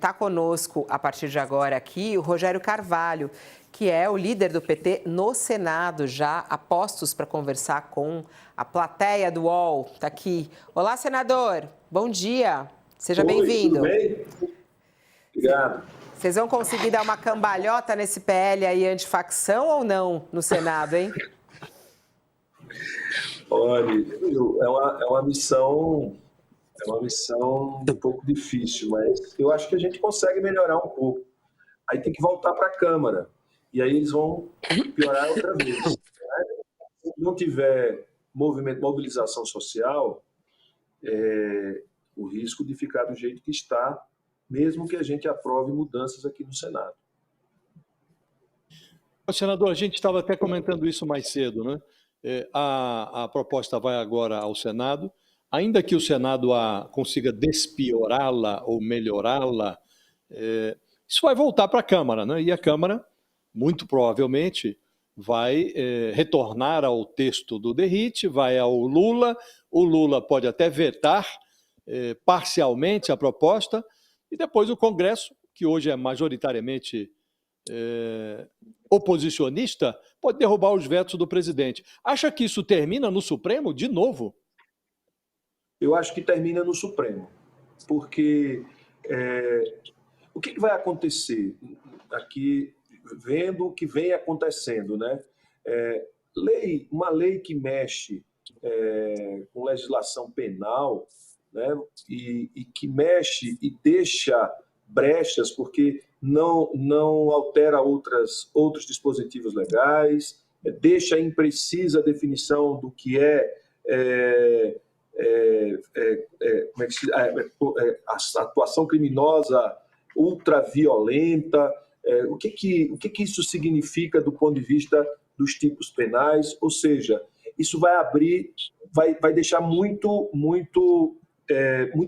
Está conosco a partir de agora aqui o Rogério Carvalho, que é o líder do PT no Senado, já a postos para conversar com a plateia do UOL. Está aqui. Olá, senador. Bom dia. Seja bem-vindo. Tudo bem? Obrigado. Vocês vão conseguir dar uma cambalhota nesse PL aí antifacção ou não no Senado, hein? Olha, é uma missão um pouco difícil, mas eu acho que a gente consegue melhorar um pouco. Aí tem que voltar para a Câmara, e aí eles vão piorar outra vez. Né? Se não tiver mobilização social, o risco de ficar do jeito que está, mesmo que a gente aprove mudanças aqui no Senado. Senador, a gente estava até comentando isso mais cedo, né? A proposta vai agora ao Senado. Ainda que o Senado consiga despiorá-la ou melhorá-la, isso vai voltar para a Câmara, né? E a Câmara, muito provavelmente, vai retornar ao texto do Derrite, vai ao Lula, o Lula pode até vetar parcialmente a proposta, e depois o Congresso, que hoje é majoritariamente oposicionista, pode derrubar os vetos do presidente. Acha que isso termina no Supremo de novo? Eu acho que termina no Supremo, porque o que vai acontecer aqui, vendo o que vem acontecendo, né? Uma lei que mexe com legislação penal, né? E que mexe e deixa brechas, porque não altera outros dispositivos legais, deixa imprecisa a definição do que a atuação criminosa ultraviolenta, o que isso significa do ponto de vista dos tipos penais, ou seja, isso vai deixar muito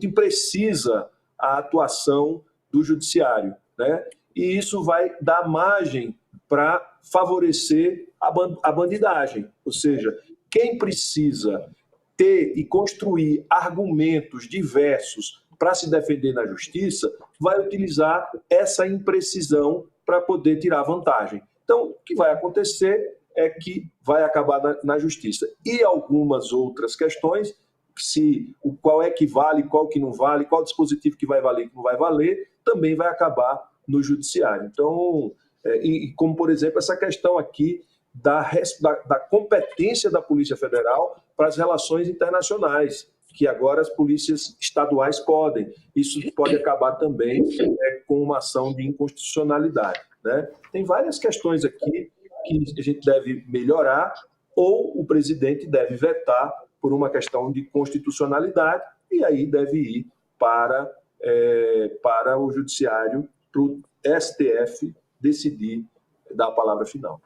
imprecisa a atuação do judiciário, né? E isso vai dar margem para favorecer a bandidagem, ou seja, quem precisa ter e construir argumentos diversos para se defender na justiça, vai utilizar essa imprecisão para poder tirar vantagem. Então, o que vai acontecer é que vai acabar na justiça. E algumas outras questões, qual é que vale, qual que não vale, qual dispositivo que vai valer, que não vai valer, também vai acabar no judiciário. Então, como, por exemplo, essa questão aqui da competência da Polícia Federal para as relações internacionais, que agora as polícias estaduais podem. Isso pode acabar também com uma ação de inconstitucionalidade, né? Tem várias questões aqui que a gente deve melhorar, ou o presidente deve vetar por uma questão de constitucionalidade, e aí deve ir para o judiciário, para o STF decidir dar a palavra final.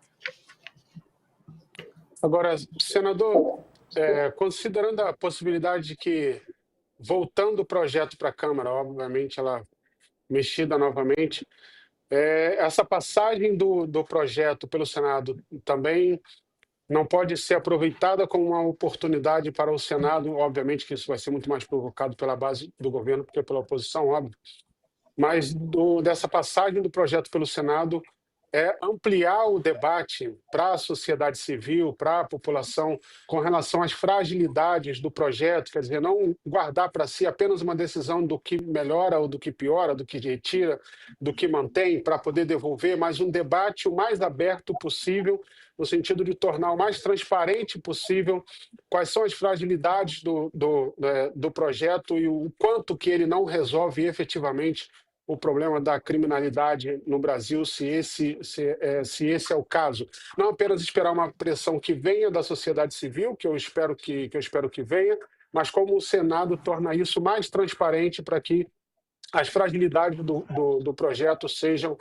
Agora, senador, considerando a possibilidade de que, voltando o projeto para a Câmara, obviamente ela mexida novamente, essa passagem do projeto pelo Senado também não pode ser aproveitada como uma oportunidade para o Senado, obviamente que isso vai ser muito mais provocado pela base do governo do que pela oposição, óbvio, mas dessa passagem do projeto pelo Senado ampliar o debate para a sociedade civil, para a população, com relação às fragilidades do projeto, quer dizer, não guardar para si apenas uma decisão do que melhora ou do que piora, do que retira, do que mantém, para poder devolver, mas um debate o mais aberto possível, no sentido de tornar o mais transparente possível quais são as fragilidades do projeto e o quanto que ele não resolve efetivamente o problema da criminalidade no Brasil, se esse é o caso. Não apenas esperar uma pressão que venha da sociedade civil, que eu espero que venha, mas como o Senado torna isso mais transparente para que as fragilidades do projeto sejam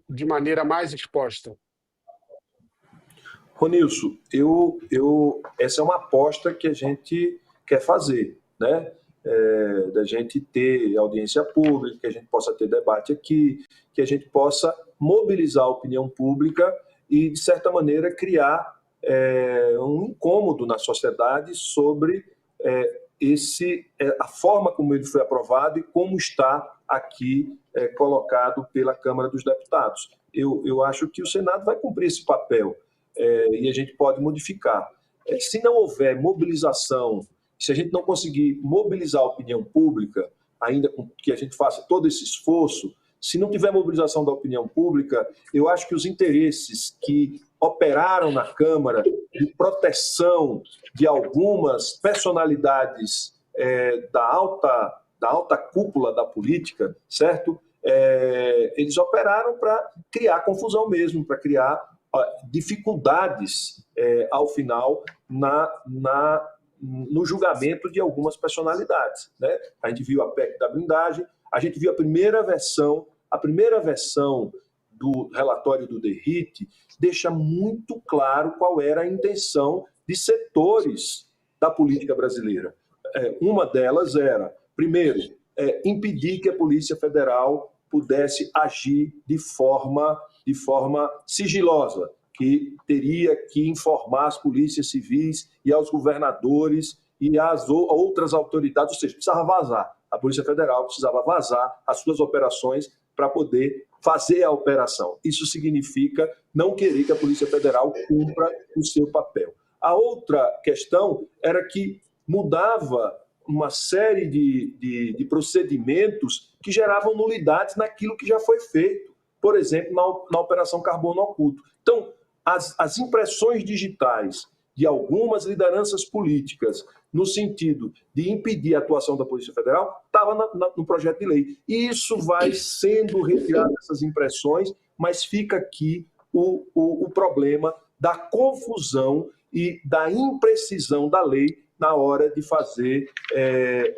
de maneira mais exposta. Ronilson, essa é uma aposta que a gente quer fazer, né? Da gente ter audiência pública, que a gente possa ter debate aqui, que a gente possa mobilizar a opinião pública e, de certa maneira, criar um incômodo na sociedade sobre a forma como ele foi aprovado e como está aqui colocado pela Câmara dos Deputados. Eu acho que o Senado vai cumprir esse papel e a gente pode modificar. Se não houver mobilização, se a gente não conseguir mobilizar a opinião pública, ainda que a gente faça todo esse esforço, se não tiver mobilização da opinião pública, eu acho que os interesses que operaram na Câmara de proteção de algumas personalidades da alta cúpula da política, certo? Eles operaram para criar confusão mesmo, para criar dificuldades ao final no julgamento de algumas personalidades, né? A gente viu a PEC da blindagem, a gente viu a primeira versão do relatório do DERRIT deixa muito claro qual era a intenção de setores da política brasileira. Uma delas era, primeiro, impedir que a Polícia Federal pudesse agir de forma sigilosa, que teria que informar as polícias civis e aos governadores e às outras autoridades, ou seja, precisava vazar. A Polícia Federal precisava vazar as suas operações para poder fazer a operação. Isso significa não querer que a Polícia Federal cumpra o seu papel. A outra questão era que mudava uma série de procedimentos que geravam nulidades naquilo que já foi feito, por exemplo, na Operação Carbono Oculto. Então, as impressões digitais de algumas lideranças políticas no sentido de impedir a atuação da Polícia Federal estava no projeto de lei. E isso vai sendo retirado, essas impressões, mas fica aqui o problema da confusão e da imprecisão da lei na hora de fazer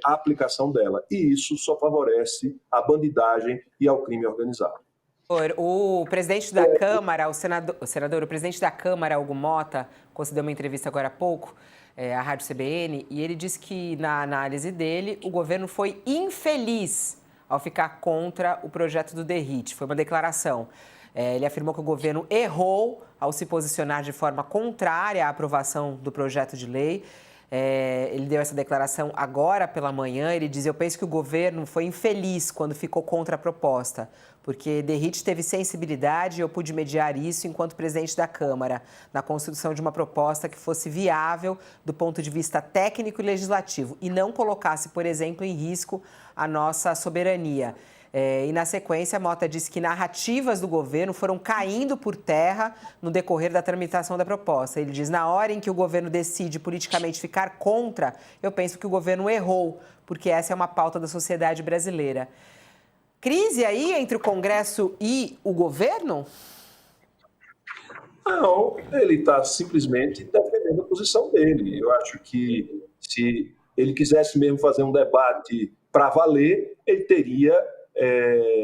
a aplicação dela. E isso só favorece a bandidagem e ao crime organizado. O presidente da Câmara, o presidente da Câmara, Hugo Mota, concedeu uma entrevista agora há pouco à Rádio CBN, e ele disse que, na análise dele, o governo foi infeliz ao ficar contra o projeto do DERRIT. Foi uma declaração. Ele afirmou que o governo errou ao se posicionar de forma contrária à aprovação do projeto de lei. Ele deu essa declaração agora pela manhã. Ele diz: eu penso que o governo foi infeliz quando ficou contra a proposta, porque DERRIT teve sensibilidade e eu pude mediar isso enquanto presidente da Câmara, na construção de uma proposta que fosse viável do ponto de vista técnico e legislativo e não colocasse, por exemplo, em risco a nossa soberania. E, na sequência, a Mota disse que narrativas do governo foram caindo por terra no decorrer da tramitação da proposta. Ele diz: na hora em que o governo decide politicamente ficar contra, eu penso que o governo errou, porque essa é uma pauta da sociedade brasileira. Crise aí entre o Congresso e o governo? Não, ele está simplesmente defendendo a posição dele. Eu acho que se ele quisesse mesmo fazer um debate para valer, ele teria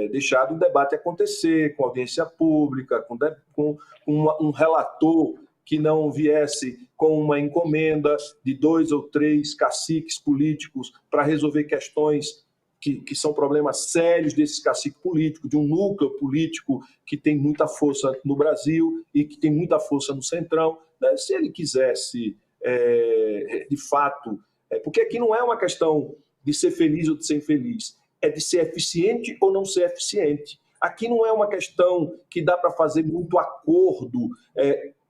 deixado o debate acontecer, com audiência pública, com um relator que não viesse com uma encomenda de 2 ou 3 caciques políticos para resolver questões que são problemas sérios desses caciques políticos, de um núcleo político que tem muita força no Brasil e que tem muita força no Centrão. Né? Se ele quisesse, de fato... porque aqui não é uma questão de ser feliz ou de ser infeliz, é de ser eficiente ou não ser eficiente. Aqui não é uma questão que dá para fazer muito acordo.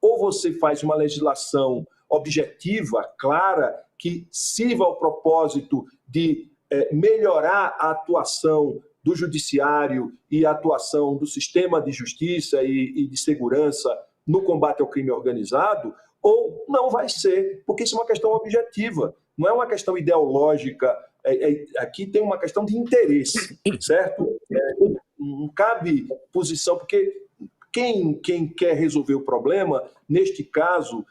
Ou você faz uma legislação objetiva, clara, que sirva ao propósito de melhorar a atuação do judiciário e a atuação do sistema de justiça e de segurança no combate ao crime organizado, ou não vai ser, porque isso é uma questão objetiva, não é uma questão ideológica. Aqui tem uma questão de interesse, certo? Não cabe posição, porque quem quer resolver o problema, neste caso,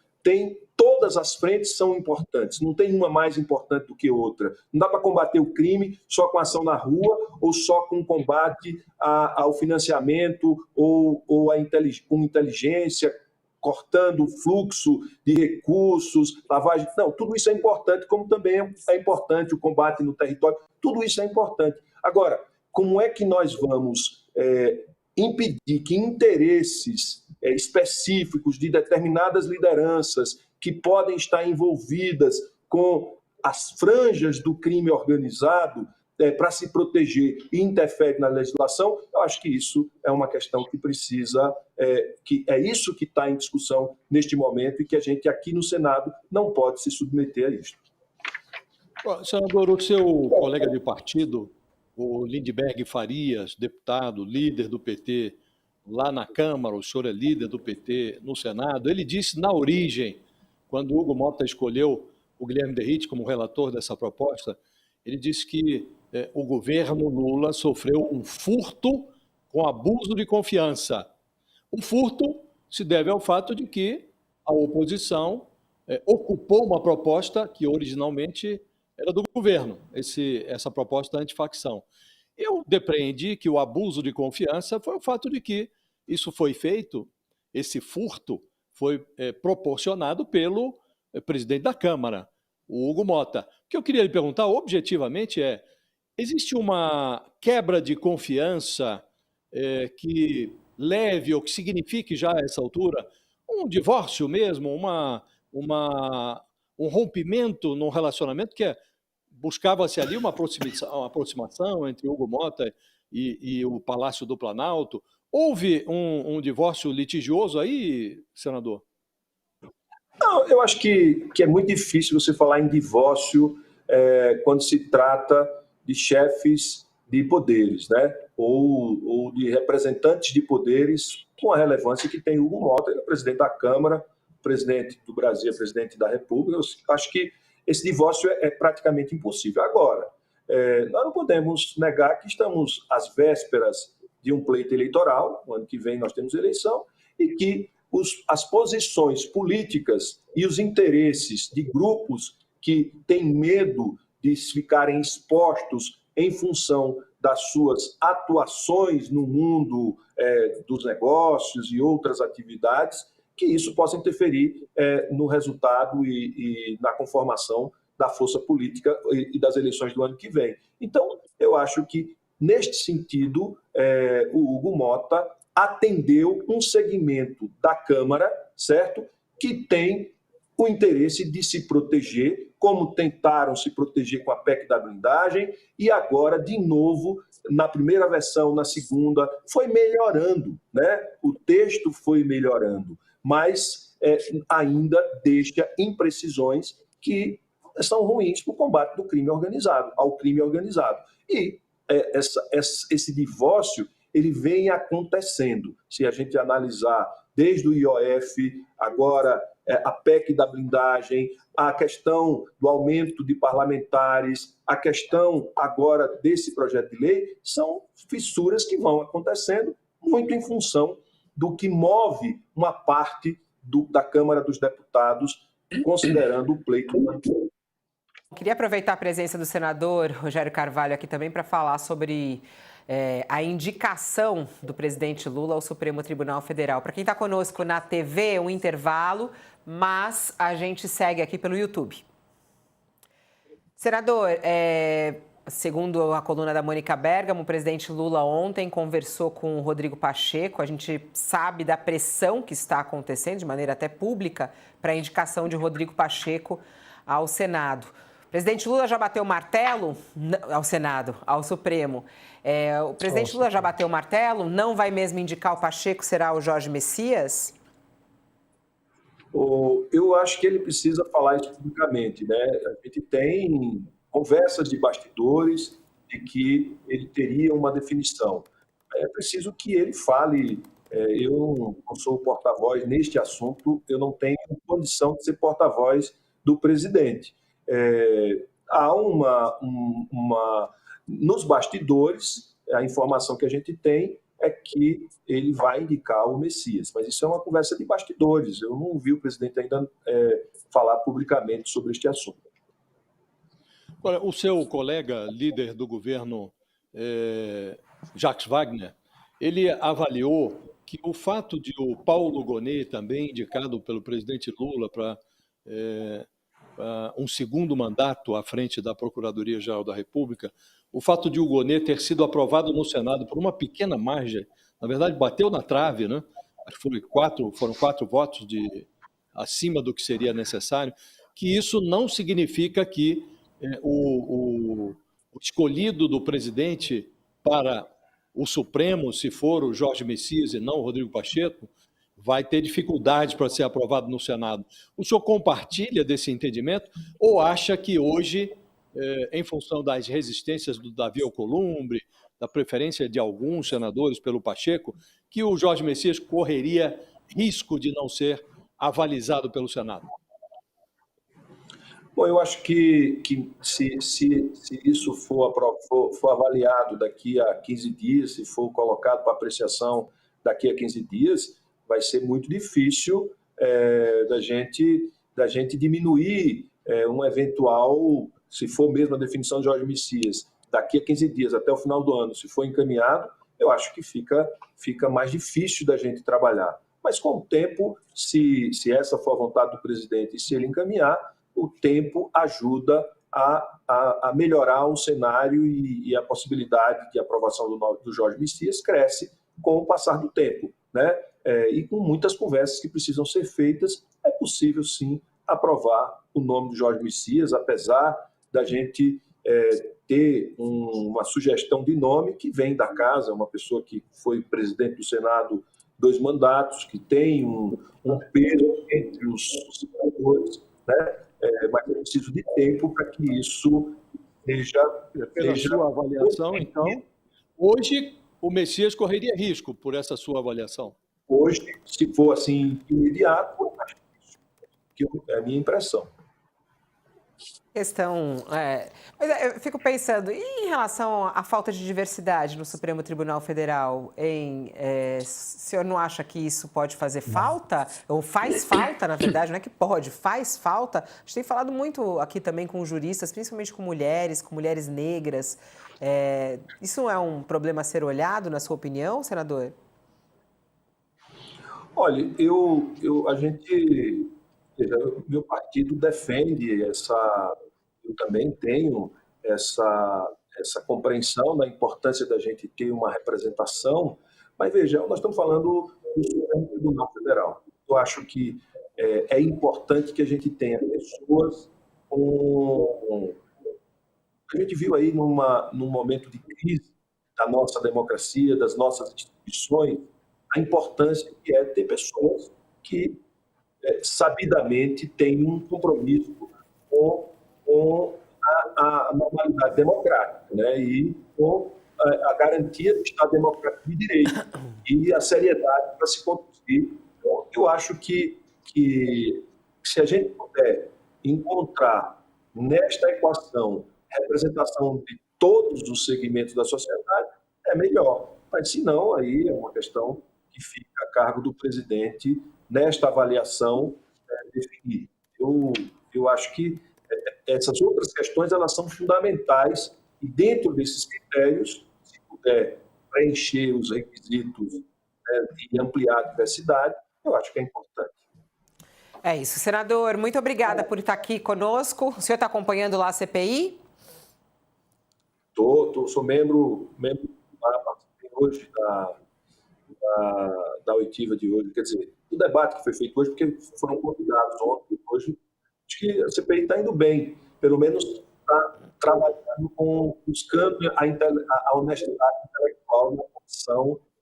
todas as frentes são importantes, não tem uma mais importante do que outra. Não dá para combater o crime só com ação na rua ou só com combate ao financiamento ou com inteligência, cortando o fluxo de recursos, lavagem. Não, tudo isso é importante, como também é importante o combate no território. Tudo isso é importante. Agora, como é que nós vamos impedir que interesses específicos de determinadas lideranças que podem estar envolvidas com as franjas do crime organizado para se proteger e interfere na legislação, eu acho que isso é uma questão que precisa, que é isso que está em discussão neste momento e que a gente aqui no Senado não pode se submeter a isso. Senador, o seu colega de partido, o Lindbergh Farias, deputado, líder do PT lá na Câmara, o senhor é líder do PT no Senado, ele disse na origem, quando o Hugo Mota escolheu o Guilherme Derrite como relator dessa proposta, ele disse que o governo Lula sofreu um furto com abuso de confiança. O furto se deve ao fato de que a oposição ocupou uma proposta que originalmente era do governo, essa proposta antifacção. Eu depreendi que o abuso de confiança foi o fato de que isso foi feito, esse furto foi proporcionado pelo presidente da Câmara, o Hugo Mota. O que eu queria lhe perguntar objetivamente existe uma quebra de confiança que leve ou que signifique já a essa altura um divórcio mesmo, um rompimento num relacionamento que buscava-se ali uma aproximação entre Hugo Mota e o Palácio do Planalto. Houve um divórcio litigioso aí, senador? Não, eu acho que é muito difícil você falar em divórcio quando se trata de chefes de poderes, né? Ou de representantes de poderes com a relevância que tem Hugo Mota, ele é presidente da Câmara, presidente do Brasil, presidente da República. Eu acho que esse divórcio é praticamente impossível. Agora, nós não podemos negar que estamos às vésperas de um pleito eleitoral, no ano que vem nós temos eleição, e que as posições políticas e os interesses de grupos que têm medo de ficarem expostos em função das suas atuações no mundo dos negócios e outras atividades, que isso possa interferir no resultado e na conformação da força política e das eleições do ano que vem. Então, eu acho que, neste sentido, o Hugo Mota atendeu um segmento da Câmara, certo? Que tem o interesse de se proteger, como tentaram se proteger com a PEC da blindagem, e agora, de novo, na primeira versão, na segunda, foi melhorando, né? O texto foi melhorando, mas ainda deixa imprecisões que são ruins para o combate ao crime organizado. E esse divórcio ele vem acontecendo. Se a gente analisar desde o IOF, agora a PEC da blindagem, a questão do aumento de parlamentares, a questão agora desse projeto de lei, são fissuras que vão acontecendo muito em função do que move uma parte da Câmara dos Deputados, considerando o pleito. Queria aproveitar a presença do senador Rogério Carvalho aqui também para falar sobre a indicação do presidente Lula ao Supremo Tribunal Federal. Para quem está conosco na TV, um intervalo, mas a gente segue aqui pelo YouTube. Senador, segundo a coluna da Mônica Bergamo, o presidente Lula ontem conversou com o Rodrigo Pacheco. A gente sabe da pressão que está acontecendo, de maneira até pública, para a indicação de Rodrigo Pacheco ao Senado. O presidente Lula já bateu o martelo ao Senado, ao Supremo. O presidente Lula já bateu o martelo? Não vai mesmo indicar o Pacheco, será o Jorge Messias? Eu acho que ele precisa falar isso publicamente, né? A gente tem conversas de bastidores de que ele teria uma definição. É preciso que ele fale. Eu não sou porta-voz neste assunto, eu não tenho condição de ser porta-voz do presidente. Há nos bastidores, a informação que a gente tem é que ele vai indicar o Messias, mas isso é uma conversa de bastidores. Eu não ouvi o presidente ainda falar publicamente sobre este assunto. Agora, o seu colega, líder do governo, Jacques Wagner, ele avaliou que o fato de o Paulo Gonet, também indicado pelo presidente Lula para um segundo mandato à frente da Procuradoria-Geral da República, o fato de o Gonet ter sido aprovado no Senado por uma pequena margem, na verdade bateu na trave, né? Acho que foram 4 votos acima do que seria necessário, que isso não significa que o escolhido do presidente para o Supremo, se for o Jorge Messias e não o Rodrigo Pacheco, vai ter dificuldades para ser aprovado no Senado. O senhor compartilha desse entendimento ou acha que hoje, em função das resistências do Davi Alcolumbre, da preferência de alguns senadores pelo Pacheco, que o Jorge Messias correria risco de não ser avalizado pelo Senado? Bom, eu acho que se isso for avaliado daqui a 15 dias, se for colocado para apreciação daqui a 15 dias, vai ser muito difícil da gente diminuir um eventual, se for mesmo a definição de Jorge Messias, daqui a 15 dias até o final do ano, se for encaminhado, eu acho que fica mais difícil da gente trabalhar. Mas com o tempo, se essa for a vontade do presidente e se ele encaminhar, o tempo ajuda a melhorar o cenário e a possibilidade de aprovação do Jorge Messias cresce com o passar do tempo, né? E com muitas conversas que precisam ser feitas, é possível sim aprovar o nome do Jorge Messias, apesar da gente ter uma sugestão de nome que vem da casa, uma pessoa que foi presidente do Senado 2 mandatos, que tem um peso entre os senadores, né? Mas é preciso de tempo para que isso seja... Pela sua avaliação, então, hoje o Messias correria risco por essa sua avaliação? Hoje, se for assim imediato, acho que é a minha impressão. Mas eu fico pensando, e em relação à falta de diversidade no Supremo Tribunal Federal, o senhor não acha que isso pode fazer falta? Ou faz falta, na verdade, não é que pode, faz falta? A gente tem falado muito aqui também com juristas, principalmente com mulheres negras. Isso é um problema a ser olhado, na sua opinião, senador? Olha, meu partido defende eu também tenho essa compreensão da importância da gente ter uma representação, mas veja, nós estamos falando do Supremo Tribunal Federal. Eu acho que é importante que a gente tenha pessoas a gente viu aí num momento de crise da nossa democracia, das nossas instituições, a importância que é ter pessoas que sabidamente têm um compromisso com a normalidade democrática, né? E com a garantia do Estado Democrático de Direito e a seriedade para se conduzir. Então, eu acho que se a gente puder encontrar nesta equação representação de todos os segmentos da sociedade, é melhor. Mas, se não, aí é uma questão que fica a cargo do presidente, nesta avaliação, definir. Eu acho que essas outras questões elas são fundamentais e, dentro desses critérios, se puder preencher os requisitos, né, e ampliar a diversidade, eu acho que é importante. É isso. Senador, muito obrigada por estar aqui conosco. O senhor está acompanhando lá a CPI? Sou membro participei hoje da oitiva de hoje, quer dizer, do debate que foi feito hoje, porque foram convidados ontem e hoje. Acho que a CPI está indo bem, pelo menos está trabalhando buscando a honestidade intelectual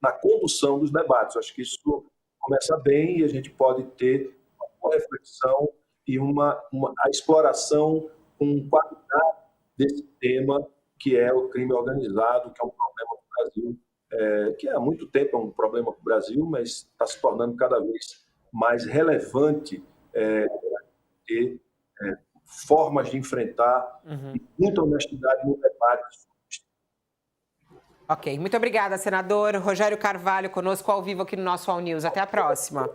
na condução dos debates. Acho que isso começa bem e a gente pode ter uma boa reflexão e a exploração com qualidade desse tema, que é o crime organizado, que é um problema do Brasil, que há muito tempo é um problema para o Brasil, mas está se tornando cada vez mais relevante, ter formas de enfrentar e muita honestidade no debate. Ok, muito obrigada, senador. Rogério Carvalho conosco ao vivo aqui no nosso All News. Até a próxima.